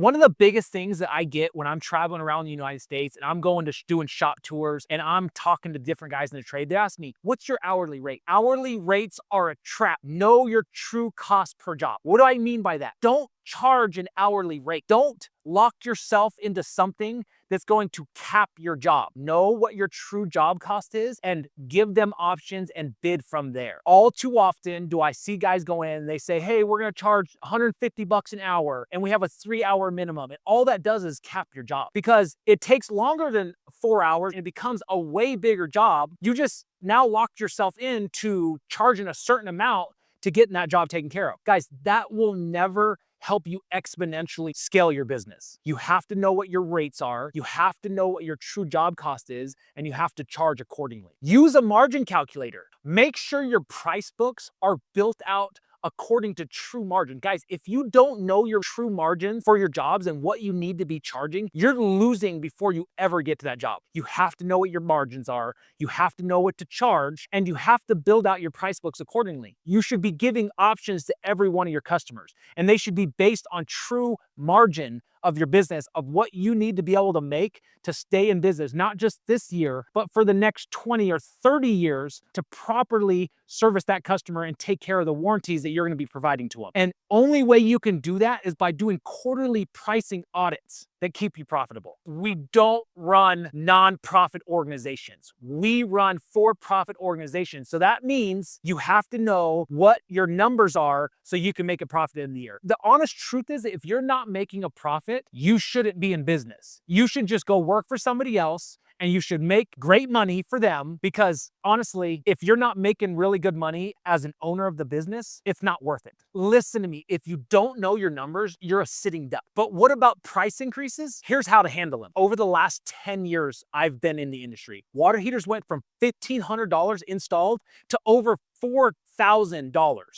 One of the biggest things that I get when I'm traveling around the United States and I'm going to doing shop tours and I'm talking to different guys in the trade, they ask me, what's your hourly rate? Hourly rates are a trap. Know your true cost per job. What do I mean by that? Don't charge an hourly rate. Don't lock yourself into something that's going to cap your job. Know what your true job cost is and give them options and bid from there. All too often do I see guys go in and they say, hey, we're going to charge 150 bucks an hour and we have a 3-hour minimum. And all that does is cap your job because it takes longer than 4 hours and it becomes a way bigger job. You just now locked yourself into charging a certain amount to getting that job taken care of. Guys, that will never help you exponentially scale your business. You have to know what your rates are, you have to know what your true job cost is, and you have to charge accordingly. Use a margin calculator. Make sure your price books are built out according to true margin. Guys, if you don't know your true margin for your jobs and what you need to be charging, you're losing before you ever get to that job. You have to know what your margins are, you have to know what to charge, and you have to build out your price books accordingly. You should be giving options to every one of your customers, and they should be based on true margin of your business, of what you need to be able to make to stay in business, not just this year, but for the next 20 or 30 years to properly service that customer and take care of the warranties that you're going to be providing to them. And only way you can do that is by doing quarterly pricing audits that keep you profitable. We don't run non-profit organizations. We run for-profit organizations. So that means you have to know what your numbers are so you can make a profit in the year. The honest truth is that if you're not making a profit, you shouldn't be in business. You should just go work for somebody else and you should make great money for them because honestly, if you're not making really good money as an owner of the business, it's not worth it. Listen to me, if you don't know your numbers, you're a sitting duck. But what about price increases? Here's how to handle them. Over the last 10 years I've been in the industry, water heaters went from $1,500 installed to over $4,000.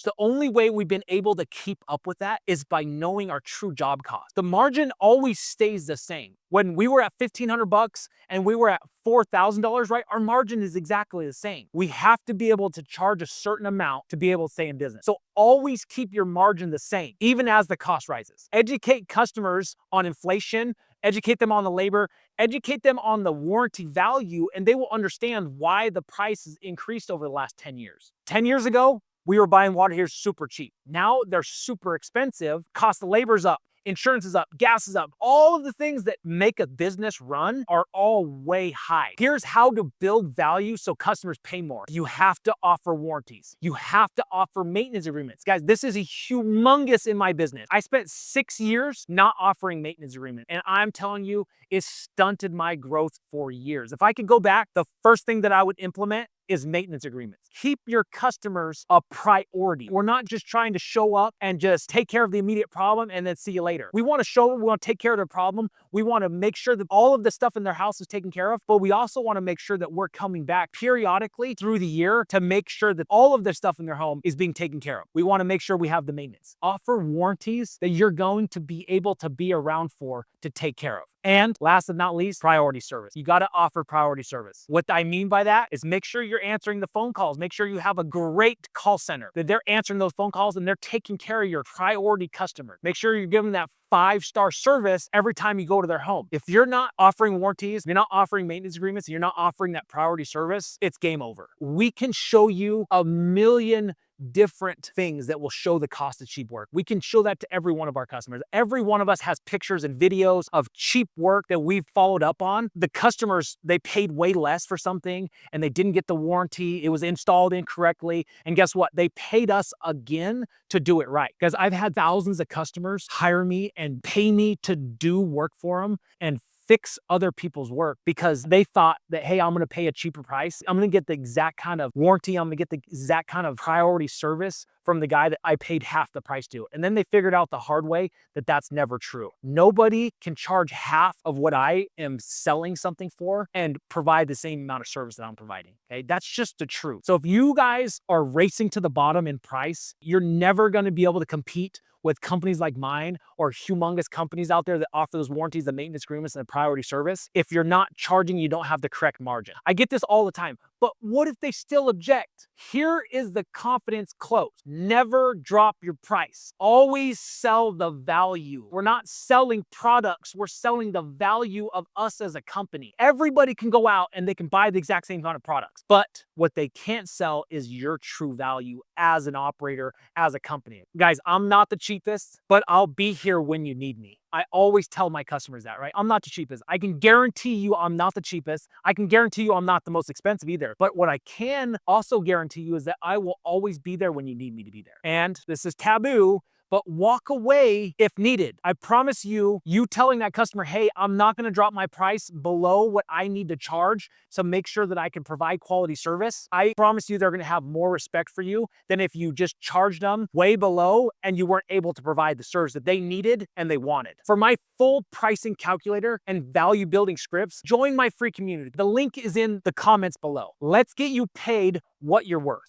The only way we've been able to keep up with that is by knowing our true job cost. The margin always stays the same. When we were at 1,500 bucks and we were at $4,000, right? Our margin is exactly the same. We have to be able to charge a certain amount to be able to stay in business. So always keep your margin the same, even as the cost rises. Educate customers on inflation, educate them on the labor, educate them on the warranty value, and they will understand why the price has increased over the last 10 years. 10 years ago, we were buying water heaters super cheap. Now they're super expensive. Cost of labor's up. Insurance is up, gas is up. All of the things that make a business run are all way high. Here's how to build value so customers pay more. You have to offer warranties. You have to offer maintenance agreements. Guys, this is a humongous in my business. I spent 6 years not offering maintenance agreement, and I'm telling you, it stunted my growth for years. If I could go back, the first thing that I would implement is maintenance agreements. Keep your customers a priority. We're not just trying to show up and just take care of the immediate problem and then see you later. We want to show them, we want to take care of their problem. We want to make sure that all of the stuff in their house is taken care of, but we also want to make sure that we're coming back periodically through the year to make sure that all of their stuff in their home is being taken care of. We want to make sure we have the maintenance. Offer warranties that you're going to be able to be around for to take care of. And last but not least, priority service. You got to offer priority service. What I mean by that is make sure you're answering the phone calls. Make sure you have a great call center, that they're answering those phone calls and they're taking care of your priority customers. Make sure you're giving that 5-star service every time you go to their home. If you're not offering warranties, you're not offering maintenance agreements, and you're not offering that priority service, it's game over. We can show you a million different things that will show the cost of cheap work. We can show that to every one of our customers. Every one of us has pictures and videos of cheap work that we've followed up on. The customers, they paid way less for something and they didn't get the warranty. It was installed incorrectly. And guess what? They paid us again to do it right. Because I've had thousands of customers hire me and pay me to do work for them and fix other people's work because they thought that, hey, I'm going to pay a cheaper price. I'm going to get the exact kind of warranty. I'm going to get the exact kind of priority service from the guy that I paid half the price to. And then they figured out the hard way that that's never true. Nobody can charge half of what I am selling something for and provide the same amount of service that I'm providing. Okay, that's just the truth. So if you guys are racing to the bottom in price, you're never going to be able to compete with companies like mine or humongous companies out there that offer those warranties, the maintenance agreements, and the priority service. If you're not charging, you don't have the correct margin. I get this all the time. But what if they still object? Here is the confidence close. Never drop your price. Always sell the value. We're not selling products, we're selling the value of us as a company. Everybody can go out and they can buy the exact same kind of products, but what they can't sell is your true value as an operator, as a company. Guys, I'm not the cheapest, but I'll be here when you need me. I always tell my customers that, right? I'm not the cheapest. I can guarantee you I'm not the cheapest. I can guarantee you I'm not the most expensive either. But what I can also guarantee you is that I will always be there when you need me to be there. And this is taboo, but walk away if needed. I promise you, you telling that customer, hey, I'm not gonna drop my price below what I need to charge to make sure that I can provide quality service. I promise you they're gonna have more respect for you than if you just charged them way below and you weren't able to provide the service that they needed and they wanted. For my full pricing calculator and value building scripts, join my free community. The link is in the comments below. Let's get you paid what you're worth.